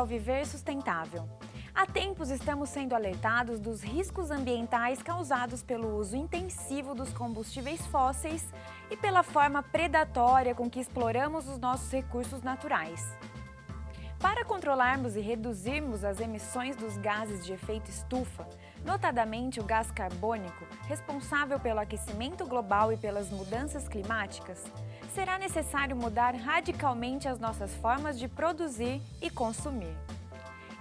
ao viver sustentável. Há tempos estamos sendo alertados dos riscos ambientais causados pelo uso intensivo dos combustíveis fósseis e pela forma predatória com que exploramos os nossos recursos naturais. Para controlarmos e reduzirmos as emissões dos gases de efeito estufa, notadamente o gás carbônico, responsável pelo aquecimento global e pelas mudanças climáticas, será necessário mudar radicalmente as nossas formas de produzir e consumir.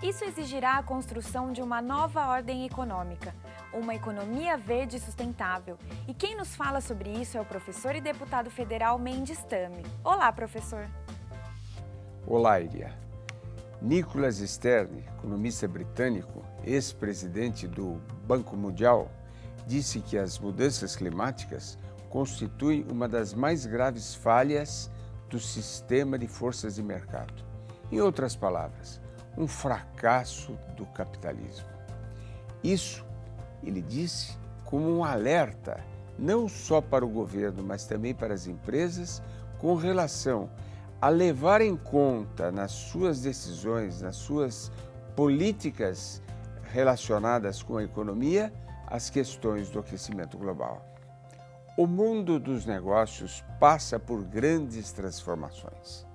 Isso exigirá a construção de uma nova ordem econômica, uma economia verde e sustentável. E quem nos fala sobre isso é o professor e deputado federal Mendes Tame. Olá, professor! Olá, Iria. Nicholas Stern, economista britânico, ex-presidente do Banco Mundial, disse que as mudanças climáticas constituem uma das mais graves falhas do sistema de forças de mercado. Em outras palavras, um fracasso do capitalismo. Isso, ele disse, como um alerta, não só para o governo, mas também para as empresas, com relação a levar em conta nas suas decisões, nas suas políticas relacionadas com a economia, as questões do aquecimento global. O mundo dos negócios passa por grandes transformações.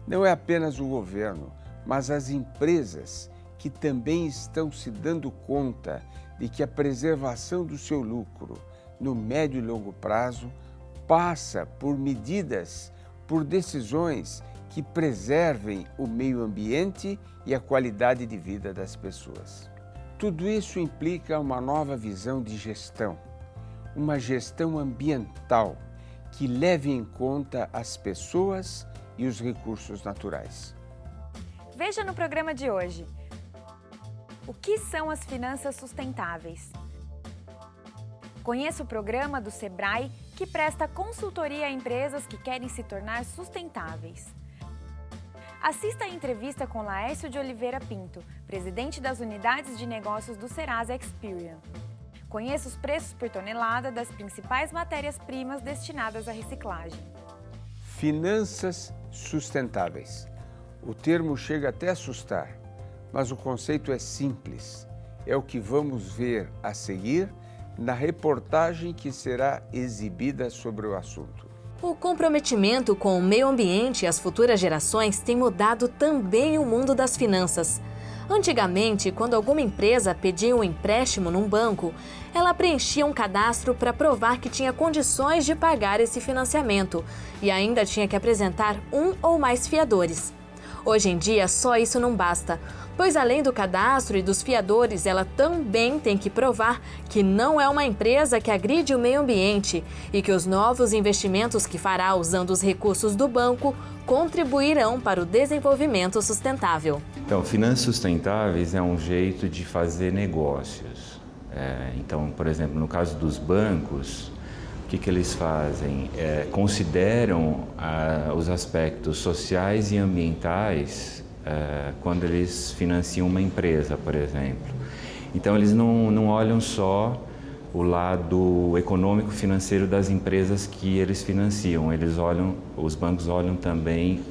Não é apenas o governo, mas as empresas que também estão se dando conta de que a preservação do seu lucro no médio e longo prazo passa por medidas, por decisões que preservem o meio ambiente e a qualidade de vida das pessoas. Tudo isso implica uma nova visão de gestão, uma gestão ambiental que leve em conta as pessoas e os recursos naturais. Veja no programa de hoje. O que são as finanças sustentáveis? Conheça o programa do Sebrae, que presta consultoria a empresas que querem se tornar sustentáveis. Assista a entrevista com Laércio de Oliveira Pinto, presidente das unidades de negócios do Serasa Experian. Conheça os preços por tonelada das principais matérias-primas destinadas à reciclagem. Finanças sustentáveis. O termo chega até a assustar, mas o conceito é simples. É o que vamos ver a seguir na reportagem que será exibida sobre o assunto. O comprometimento com o meio ambiente e as futuras gerações tem mudado também o mundo das finanças. Antigamente, quando alguma empresa pedia um empréstimo num banco, ela preenchia um cadastro para provar que tinha condições de pagar esse financiamento e ainda tinha que apresentar um ou mais fiadores. Hoje em dia, só isso não basta, pois além do cadastro e dos fiadores, ela também tem que provar que não é uma empresa que agride o meio ambiente e que os novos investimentos que fará usando os recursos do banco contribuirão para o desenvolvimento sustentável. Então, finanças sustentáveis é um jeito de fazer negócios. Então, por exemplo, no caso dos bancos, o que eles fazem? Consideram os aspectos sociais e ambientais quando eles financiam uma empresa, por exemplo. Então, eles não olham só o lado econômico financeiro das empresas que eles financiam. Os bancos olham também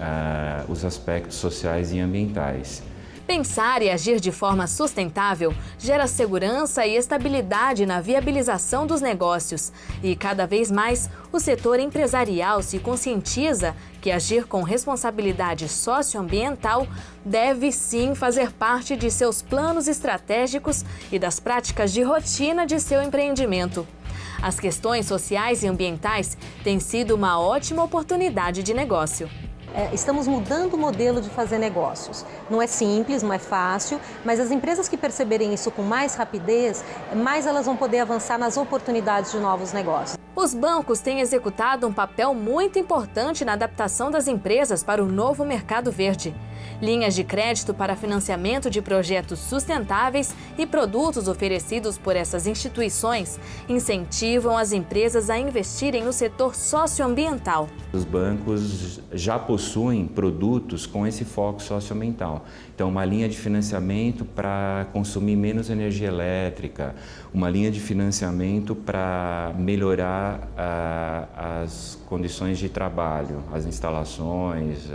os aspectos sociais e ambientais. Pensar e agir de forma sustentável gera segurança e estabilidade na viabilização dos negócios. E cada vez mais, o setor empresarial se conscientiza que agir com responsabilidade socioambiental deve sim fazer parte de seus planos estratégicos e das práticas de rotina de seu empreendimento. As questões sociais e ambientais têm sido uma ótima oportunidade de negócio. Estamos mudando o modelo de fazer negócios. Não é simples, não é fácil, mas as empresas que perceberem isso com mais rapidez, mais elas vão poder avançar nas oportunidades de novos negócios. Os bancos têm executado um papel muito importante na adaptação das empresas para o novo mercado verde. Linhas de crédito para financiamento de projetos sustentáveis e produtos oferecidos por essas instituições incentivam as empresas a investirem no setor socioambiental. Os bancos já possuem produtos com esse foco socioambiental. Então, uma linha de financiamento para consumir menos energia elétrica, uma linha de financiamento para melhorar as condições de trabalho, as instalações,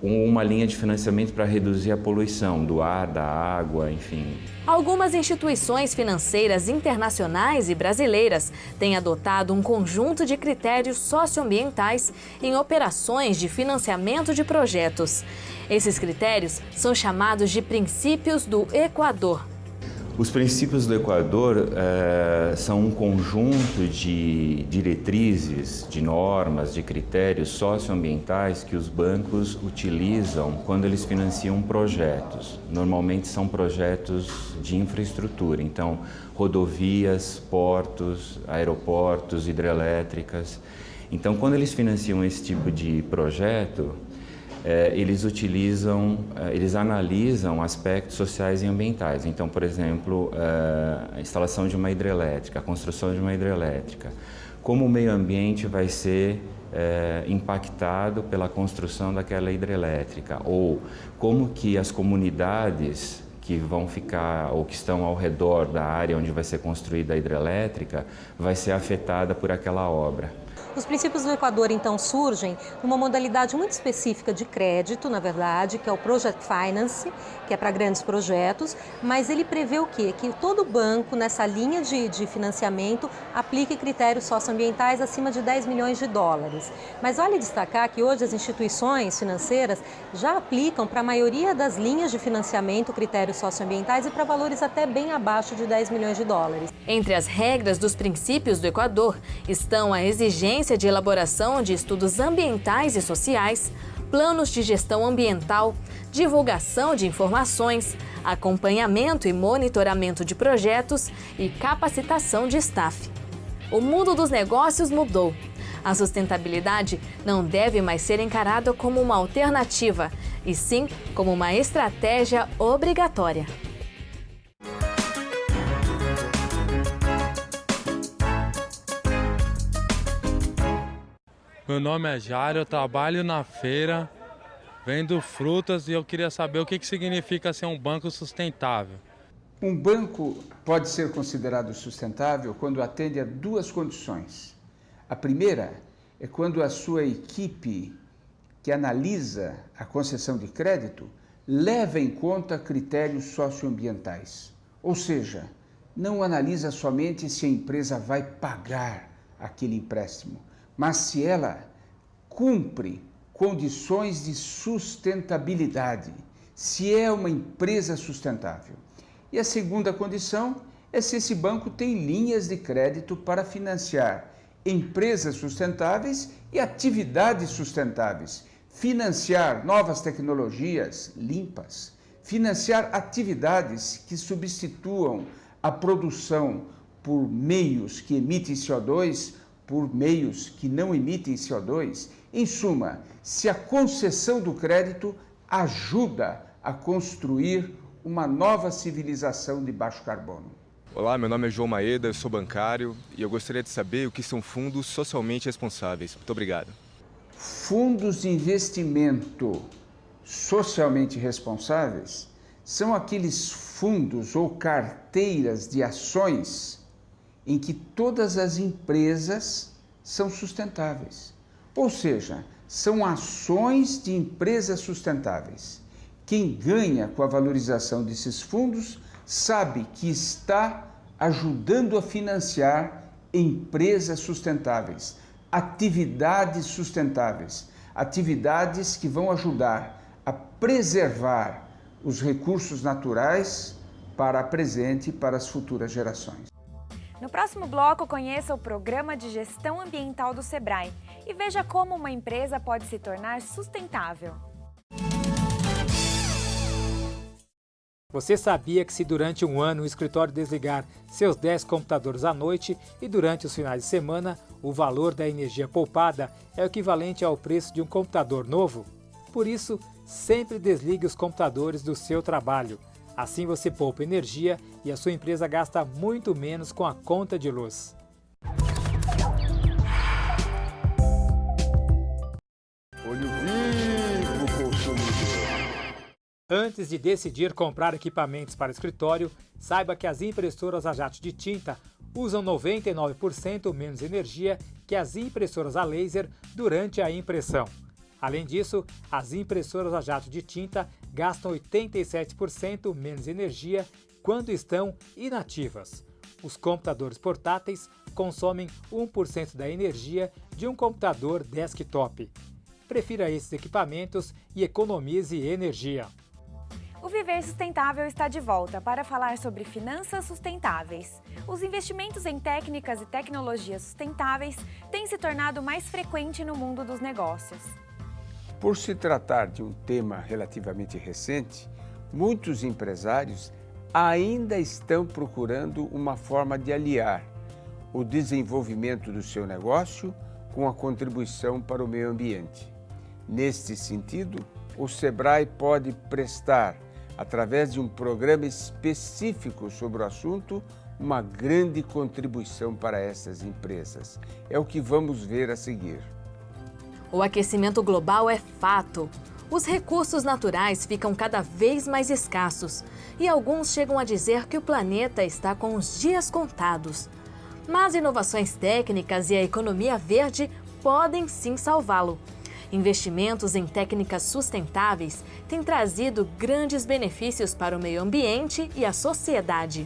uma linha de financiamento para reduzir a poluição do ar, da água, enfim. Algumas instituições financeiras internacionais e brasileiras têm adotado um conjunto de critérios socioambientais em operações de financiamento de projetos. Esses critérios são chamados de princípios do Equador. Os princípios do Equador são um conjunto de diretrizes, de normas, de critérios socioambientais que os bancos utilizam quando eles financiam projetos. Normalmente são projetos de infraestrutura, então rodovias, portos, aeroportos, hidrelétricas. Então, quando eles financiam esse tipo de projeto, eles analisam aspectos sociais e ambientais. Então, por exemplo, a instalação de uma hidrelétrica, a construção de uma hidrelétrica. Como o meio ambiente vai ser impactado pela construção daquela hidrelétrica? Ou como que as comunidades que vão ficar ou que estão ao redor da área onde vai ser construída a hidrelétrica vai ser afetada por aquela obra? Os princípios do Equador, então, surgem numa modalidade muito específica de crédito, na verdade, que é o Project Finance, que é para grandes projetos, mas ele prevê o quê? Que todo banco, nessa linha de financiamento, aplique critérios socioambientais acima de 10 milhões de dólares. Mas vale destacar que hoje as instituições financeiras já aplicam para a maioria das linhas de financiamento critérios socioambientais e para valores até bem abaixo de 10 milhões de dólares. Entre as regras dos princípios do Equador estão a exigência de elaboração de estudos ambientais e sociais, planos de gestão ambiental, divulgação de informações, acompanhamento e monitoramento de projetos e capacitação de staff. O mundo dos negócios mudou. A sustentabilidade não deve mais ser encarada como uma alternativa, e sim como uma estratégia obrigatória. Meu nome é Jário, eu trabalho na feira, vendo frutas e eu queria saber o que significa ser um banco sustentável. Um banco pode ser considerado sustentável quando atende a duas condições. A primeira é quando a sua equipe que analisa a concessão de crédito leva em conta critérios socioambientais. Ou seja, não analisa somente se a empresa vai pagar aquele empréstimo, mas se ela cumpre condições de sustentabilidade, se é uma empresa sustentável. E a segunda condição é se esse banco tem linhas de crédito para financiar empresas sustentáveis e atividades sustentáveis, financiar novas tecnologias limpas, financiar atividades que substituam a produção por meios que emitem CO2 por meios que não emitem CO2. Em suma, se a concessão do crédito ajuda a construir uma nova civilização de baixo carbono. Olá, meu nome é João Maeda, eu sou bancário e eu gostaria de saber o que são fundos socialmente responsáveis. Muito obrigado. Fundos de investimento socialmente responsáveis são aqueles fundos ou carteiras de ações em que todas as empresas são sustentáveis. Ou seja, são ações de empresas sustentáveis. Quem ganha com a valorização desses fundos sabe que está ajudando a financiar empresas sustentáveis, atividades sustentáveis, atividades que vão ajudar a preservar os recursos naturais para a presente e para as futuras gerações. No próximo bloco, conheça o Programa de Gestão Ambiental do Sebrae e veja como uma empresa pode se tornar sustentável. Você sabia que se durante um ano o escritório desligar seus 10 computadores à noite e durante os finais de semana, o valor da energia poupada é o equivalente ao preço de um computador novo? Por isso, sempre desligue os computadores do seu trabalho. Assim você poupa energia e a sua empresa gasta muito menos com a conta de luz. Olho vivo, consumidor. Antes de decidir comprar equipamentos para escritório, saiba que as impressoras a jato de tinta usam 99% menos energia que as impressoras a laser durante a impressão. Além disso, as impressoras a jato de tinta gastam 87% menos energia quando estão inativas. Os computadores portáteis consomem 1% da energia de um computador desktop. Prefira esses equipamentos e economize energia. O Viver Sustentável está de volta para falar sobre finanças sustentáveis. Os investimentos em técnicas e tecnologias sustentáveis têm se tornado mais frequente no mundo dos negócios. Por se tratar de um tema relativamente recente, muitos empresários ainda estão procurando uma forma de aliar o desenvolvimento do seu negócio com a contribuição para o meio ambiente. Neste sentido, o Sebrae pode prestar, através de um programa específico sobre o assunto, uma grande contribuição para essas empresas. É o que vamos ver a seguir. O aquecimento global é fato. Os recursos naturais ficam cada vez mais escassos e alguns chegam a dizer que o planeta está com os dias contados. Mas inovações técnicas e a economia verde podem sim salvá-lo. Investimentos em técnicas sustentáveis têm trazido grandes benefícios para o meio ambiente e a sociedade.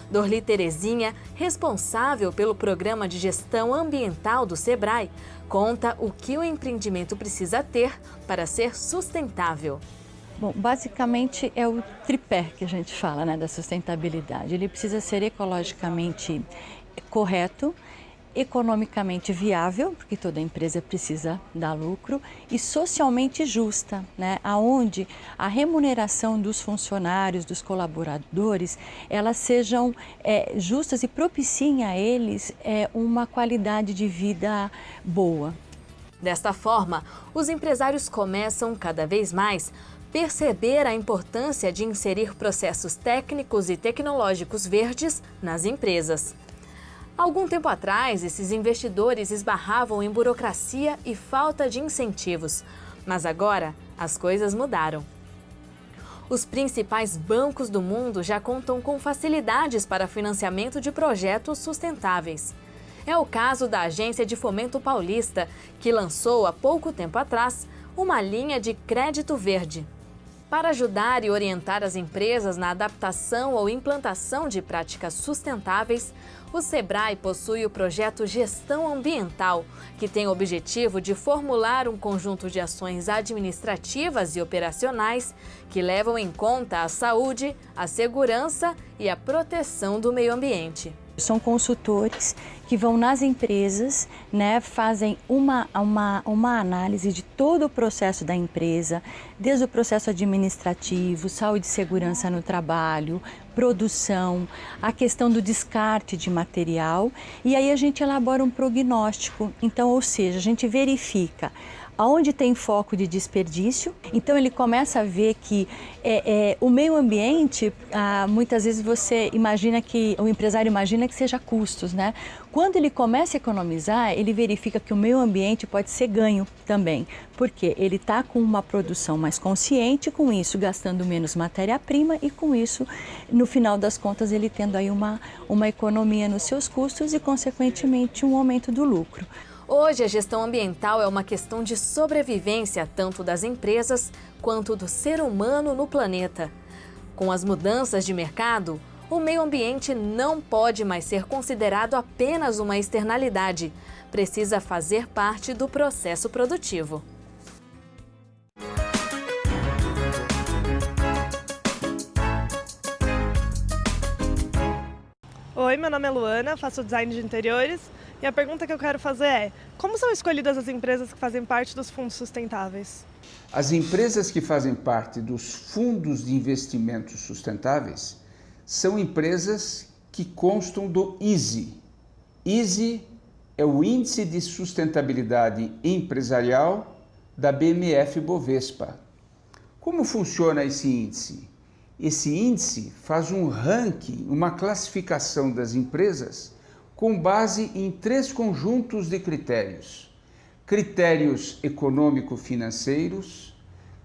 Dorli Terezinha, responsável pelo Programa de Gestão Ambiental do Sebrae, conta o que o empreendimento precisa ter para ser sustentável. Bom, basicamente é o tripé que a gente fala, né, da sustentabilidade. Ele precisa ser ecologicamente correto, economicamente viável, porque toda empresa precisa dar lucro, e socialmente justa, né? Onde a remuneração dos funcionários, dos colaboradores, elas sejam justas e propiciem a eles uma qualidade de vida boa. Desta forma, os empresários começam cada vez mais perceber a importância de inserir processos técnicos e tecnológicos verdes nas empresas. Algum tempo atrás, esses investidores esbarravam em burocracia e falta de incentivos, mas agora as coisas mudaram. Os principais bancos do mundo já contam com facilidades para financiamento de projetos sustentáveis. É o caso da Agência de Fomento Paulista, que lançou há pouco tempo atrás uma linha de crédito verde. Para ajudar e orientar as empresas na adaptação ou implantação de práticas sustentáveis, o Sebrae possui o projeto Gestão Ambiental, que tem o objetivo de formular um conjunto de ações administrativas e operacionais que levam em conta a saúde, a segurança e a proteção do meio ambiente. São consultores que vão nas empresas, né, fazem uma análise de todo o processo da empresa, desde o processo administrativo, saúde e segurança no trabalho, produção, a questão do descarte de material, e aí a gente elabora um prognóstico. Então, ou seja, a gente verifica aonde tem foco de desperdício. Então ele começa a ver que o meio ambiente, muitas vezes você imagina que, o empresário imagina que seja custos, né? Quando ele começa a economizar, ele verifica que o meio ambiente pode ser ganho também, porque ele está com uma produção mais consciente, com isso gastando menos matéria-prima e com isso, no final das contas, ele tendo aí uma economia nos seus custos e, consequentemente, um aumento do lucro. Hoje, a gestão ambiental é uma questão de sobrevivência tanto das empresas quanto do ser humano no planeta. Com as mudanças de mercado, o meio ambiente não pode mais ser considerado apenas uma externalidade. Precisa fazer parte do processo produtivo. Oi, meu nome é Luana, faço design de interiores e a pergunta que eu quero fazer é: como são escolhidas as empresas que fazem parte dos fundos sustentáveis? As empresas que fazem parte dos fundos de investimentos sustentáveis são empresas que constam do ISE. ISE é o Índice de Sustentabilidade Empresarial da BMF-Bovespa. Como funciona esse índice? Esse índice faz um ranking, uma classificação das empresas com base em 3 conjuntos de critérios. Critérios econômico-financeiros,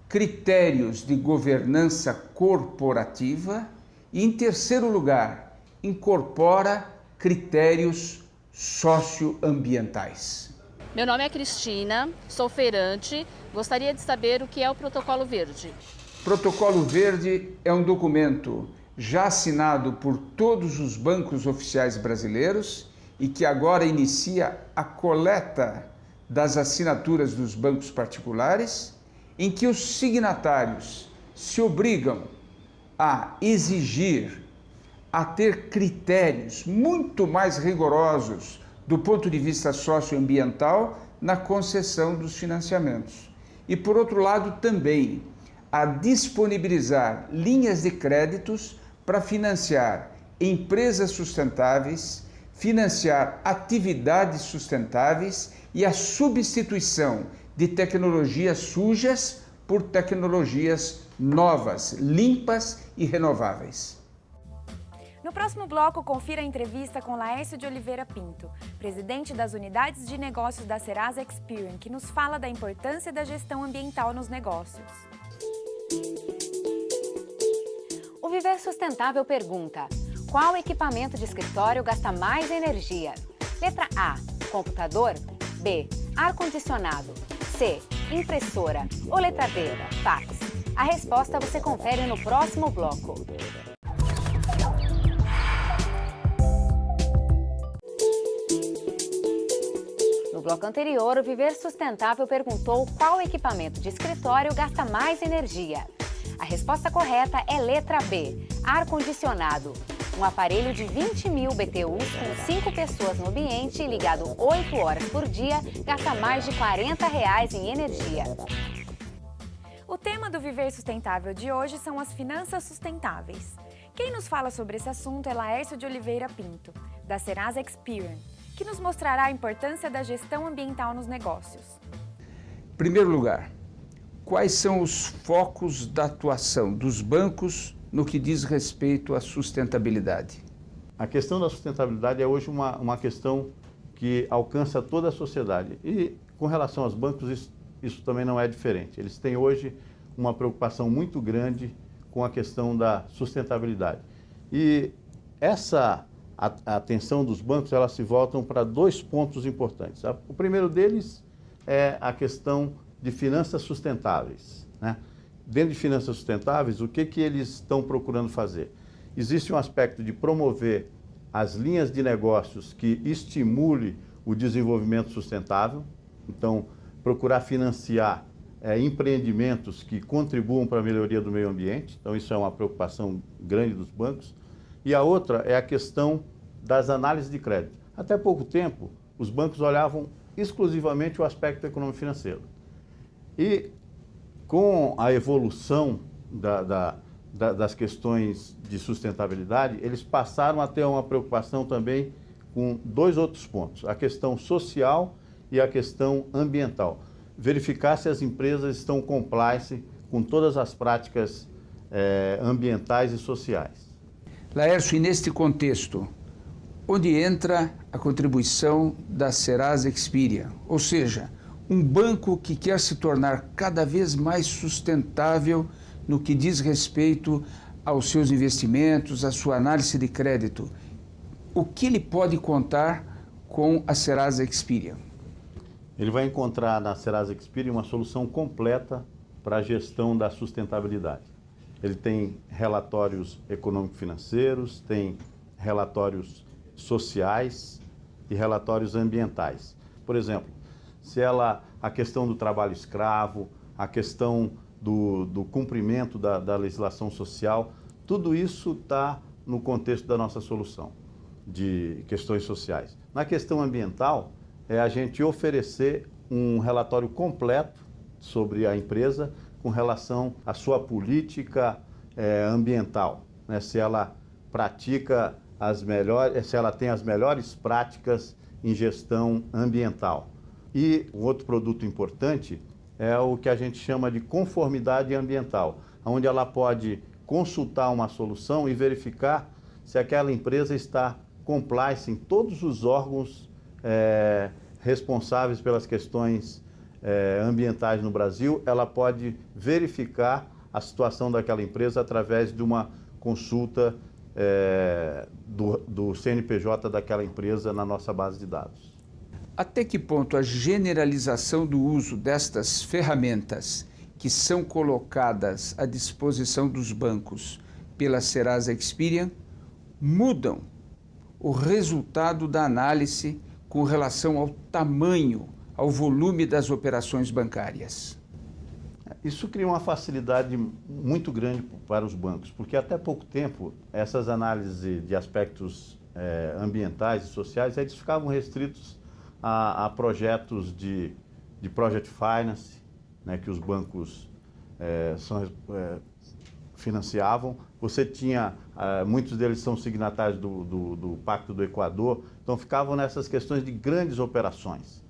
critérios de governança corporativa e, em terceiro lugar, incorpora critérios socioambientais. Meu nome é Cristina, sou feirante. Gostaria de saber o que é o Protocolo Verde. Protocolo Verde é um documento já assinado por todos os bancos oficiais brasileiros e que agora inicia a coleta das assinaturas dos bancos particulares, em que os signatários se obrigam a exigir, a ter critérios muito mais rigorosos do ponto de vista socioambiental na concessão dos financiamentos. E, por outro lado, também a disponibilizar linhas de créditos para financiar empresas sustentáveis, financiar atividades sustentáveis e a substituição de tecnologias sujas por tecnologias novas, limpas e renováveis. No próximo bloco, confira a entrevista com Laércio de Oliveira Pinto, presidente das unidades de negócios da Serasa Experian, que nos fala da importância da gestão ambiental nos negócios. O Viver Sustentável pergunta: qual equipamento de escritório gasta mais energia? Letra A, computador. B, ar-condicionado. C, impressora. Ou letra D, fax? A resposta você confere no próximo bloco. No bloco anterior, o Viver Sustentável perguntou qual equipamento de escritório gasta mais energia. A resposta correta é letra B, ar-condicionado. Um aparelho de 20.000 BTUs com 5 pessoas no ambiente, ligado 8 horas por dia, gasta mais de R$40 em energia. O tema do Viver Sustentável de hoje são as finanças sustentáveis. Quem nos fala sobre esse assunto é Laércio de Oliveira Pinto, da Serasa Experian, que nos mostrará a importância da gestão ambiental nos negócios. Em primeiro lugar, quais são os focos da atuação dos bancos no que diz respeito à sustentabilidade? A questão da sustentabilidade é hoje uma questão que alcança toda a sociedade. E com relação aos bancos, isso também não é diferente. Eles têm hoje uma preocupação muito grande com a questão da sustentabilidade. E essa atenção dos bancos, elas se voltam para 2 pontos importantes. O primeiro deles é a questão de finanças sustentáveis, né? Dentro de finanças sustentáveis, o que eles estão procurando fazer? Existe um aspecto de promover as linhas de negócios que estimule o desenvolvimento sustentável, então procurar financiar empreendimentos que contribuam para a melhoria do meio ambiente, então isso é uma preocupação grande dos bancos. E a outra é a questão das análises de crédito. Até pouco tempo, os bancos olhavam exclusivamente o aspecto econômico-financeiro. E com a evolução das questões de sustentabilidade, eles passaram a ter uma preocupação também com 2 outros pontos, a questão social e a questão ambiental. Verificar se as empresas estão compliance com todas as práticas ambientais e sociais. Laércio, e neste contexto, onde entra a contribuição da Serasa Experian, ou seja, um banco que quer se tornar cada vez mais sustentável no que diz respeito aos seus investimentos, à sua análise de crédito. O que ele pode contar com a Serasa Experian? Ele vai encontrar na Serasa Experian uma solução completa para a gestão da sustentabilidade. Ele tem relatórios econômico-financeiros, tem relatórios sociais e relatórios ambientais. Por exemplo, a questão do trabalho escravo, a questão do cumprimento da legislação social, tudo isso está no contexto da nossa solução de questões sociais. Na questão ambiental, é a gente oferecer um relatório completo sobre a empresa com relação à sua política ambiental, né? Se ela pratica se ela tem as melhores práticas em gestão ambiental. E um outro produto importante é o que a gente chama de conformidade ambiental, onde ela pode consultar uma solução e verificar se aquela empresa está compliance em todos os órgãos responsáveis pelas questões ambientais no Brasil. Ela pode verificar a situação daquela empresa através de uma consulta do CNPJ daquela empresa na nossa base de dados. Até que ponto a generalização do uso destas ferramentas que são colocadas à disposição dos bancos pela Serasa Experian mudam o resultado da análise com relação ao tamanho, ao volume das operações bancárias? Isso cria uma facilidade muito grande para os bancos, porque até pouco tempo essas análises de aspectos ambientais e sociais eles ficavam restritos a projetos de project finance, né, que os bancos financiavam. Você tinha, muitos deles são signatários do Pacto do Equador, então ficavam nessas questões de grandes operações.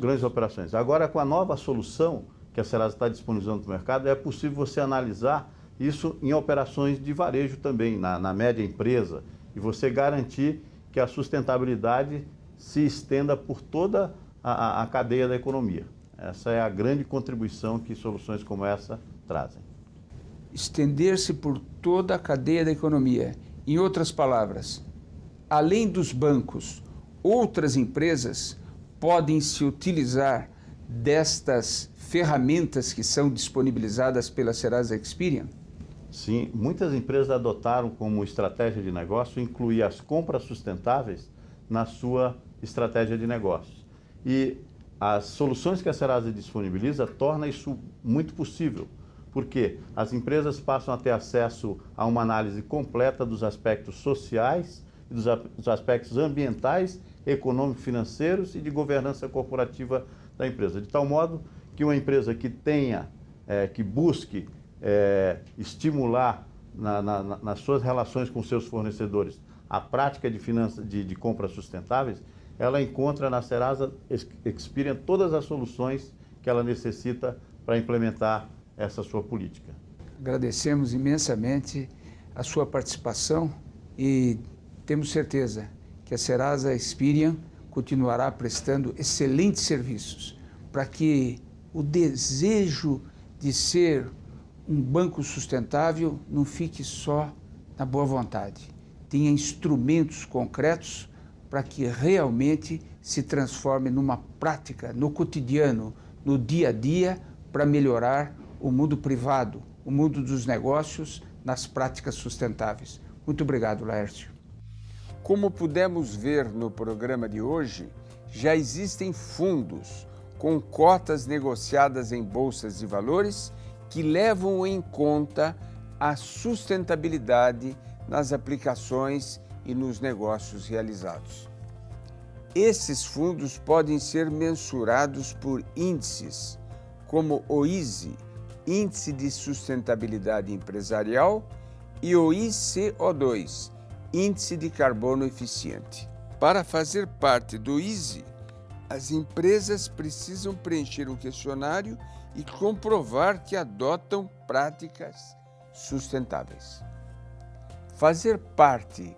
Grandes operações. Agora, com a nova solução que a Serasa está disponibilizando no mercado, é possível você analisar isso em operações de varejo também, na média empresa, e você garantir que a sustentabilidade se estenda por toda a cadeia da economia. Essa é a grande contribuição que soluções como essa trazem. Estender-se por toda a cadeia da economia. Em outras palavras, além dos bancos, outras empresas podem se utilizar destas ferramentas que são disponibilizadas pela Serasa Experian? Sim, muitas empresas adotaram como estratégia de negócio incluir as compras sustentáveis na sua estratégia de negócios. E as soluções que a Serasa disponibiliza tornam isso muito possível, porque as empresas passam a ter acesso a uma análise completa dos aspectos sociais, dos aspectos ambientais, econômicos, financeiros e de governança corporativa da empresa, de tal modo que uma empresa que tenha, que busque estimular nas suas relações com seus fornecedores a prática de compras sustentáveis, ela encontra na Serasa Experian todas as soluções que ela necessita para implementar essa sua política. Agradecemos imensamente a sua participação e temos certeza que a Serasa Experian continuará prestando excelentes serviços para que o desejo de ser um banco sustentável não fique só na boa vontade. Tenha instrumentos concretos para que realmente se transforme numa prática, no cotidiano, no dia a dia, para melhorar o mundo privado, o mundo dos negócios nas práticas sustentáveis. Muito obrigado, Laércio. Como pudemos ver no programa de hoje, já existem fundos com cotas negociadas em bolsas de valores que levam em conta a sustentabilidade nas aplicações e nos negócios realizados. Esses fundos podem ser mensurados por índices, como o ISE, Índice de Sustentabilidade Empresarial, e o ICO2, Índice de Carbono Eficiente. Para fazer parte do ISE, as empresas precisam preencher um questionário e comprovar que adotam práticas sustentáveis. Fazer parte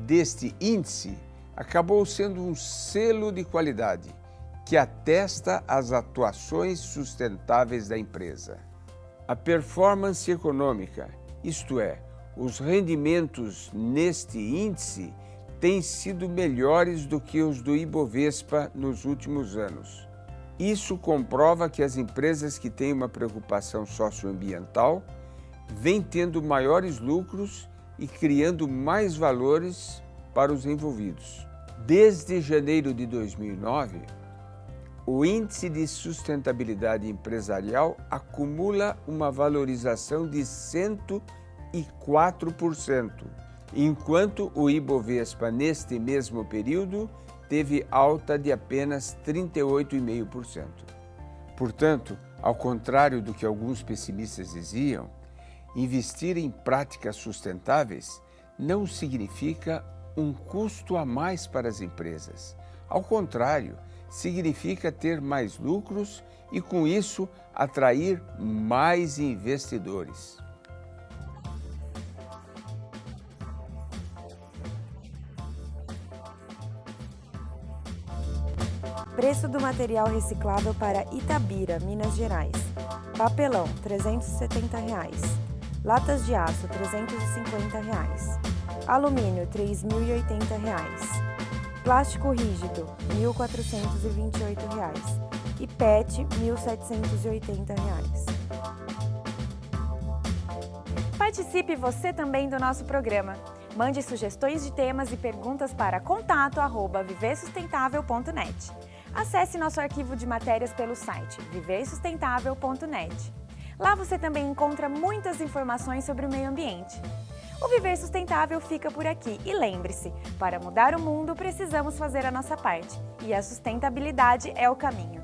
deste índice acabou sendo um selo de qualidade que atesta as atuações sustentáveis da empresa. A performance econômica, isto é, os rendimentos neste índice, têm sido melhores do que os do Ibovespa nos últimos anos. Isso comprova que as empresas que têm uma preocupação socioambiental vêm tendo maiores lucros e criando mais valores para os envolvidos. Desde janeiro de 2009, o Índice de Sustentabilidade Empresarial acumula uma valorização de 104%, enquanto o Ibovespa, neste mesmo período, teve alta de apenas 38,5%. Portanto, ao contrário do que alguns pessimistas diziam, investir em práticas sustentáveis não significa um custo a mais para as empresas. Ao contrário, significa ter mais lucros e, com isso, atrair mais investidores. Preço do material reciclável para Itabira, Minas Gerais. Papelão, R$ 370. Latas de aço, R$ 350. Alumínio, R$ 3.080. Plástico rígido, R$ 1.428. E PET, R$ 1.780. Participe você também do nosso programa. Mande sugestões de temas e perguntas para contato@viversustentável.net. Acesse nosso arquivo de matérias pelo site viversustentável.net. Lá você também encontra muitas informações sobre o meio ambiente. O Viver Sustentável fica por aqui e lembre-se, para mudar o mundo precisamos fazer a nossa parte e a sustentabilidade é o caminho.